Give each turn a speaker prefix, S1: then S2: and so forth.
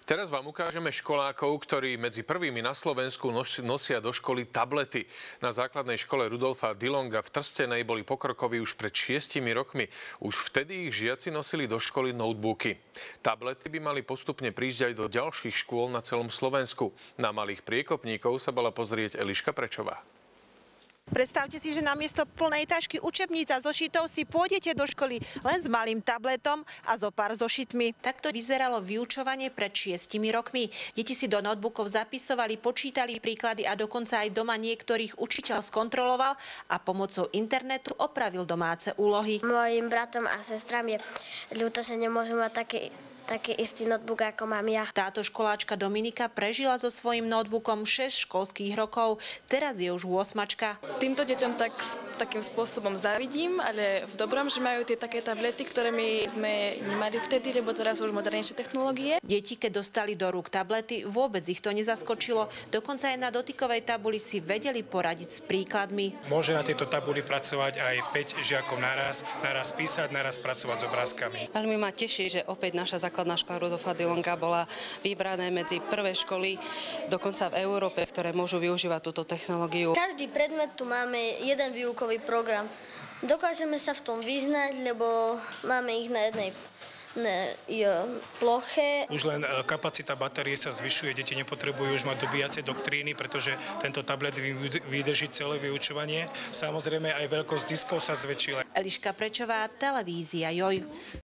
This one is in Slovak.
S1: Teraz vám ukážeme školákov, ktorí medzi prvými na Slovensku nosia do školy tablety. Na základnej škole Rudolfa Dillonga v Trstenej boli pokrokoví už pred 6 rokmi. Už vtedy ich žiaci nosili do školy notebooky. Tablety by mali postupne prísť aj do ďalších škôl na celom Slovensku. Na malých priekopníkov sa bola pozrieť Eliška Prečová.
S2: Predstavte si, že namiesto plnej tašky učebníc a zošitov si pôjdete do školy len s malým tabletom a zo pár zošitmi. Takto vyzeralo vyučovanie pred 6 rokmi. Deti si do notebookov zapisovali, počítali príklady a dokonca aj doma niektorých učiteľ skontroloval a pomocou internetu opravil domáce úlohy.
S3: Mojim bratom a sestram je ľúto, že nemôžem mať taký istý notebook, ako mám ja.
S2: Táto školáčka Dominika prežila so svojím notebookom 6 školských rokov. Teraz je už 8.
S4: Týmto deťom takým spôsobom závidím, ale v dobrom, že majú tie také tablety, ktoré my sme nemali vtedy, lebo teraz sú už modernejšie technológie.
S2: Deti, keď dostali do rúk tablety, vôbec ich to nezaskočilo. Dokonca aj na dotykovej tabuli si vedeli poradiť s príkladmi.
S5: Môže na tejto tabuli pracovať aj 5 žiakov naraz písať, naraz pracovať s obrázkami.
S6: Veľmi ma teší, že opäť naša základná škola Rudolfa Dillonga bola vybrané medzi prvé školy dokonca v Európe, ktoré môžu využívať túto technológiu.
S3: Každý predmet tu máme jeden výukový program. Dokážeme sa v tom vyznať, lebo máme ich na jednej ploche.
S5: Už len kapacita batérie sa zvyšuje, deti nepotrebujú už mať dobíjacie doktríny, pretože tento tablet vydrží celé vyučovanie. Samozrejme aj veľkosť diskov sa zväčšila.
S2: Eliška Prečová, televízia Joj.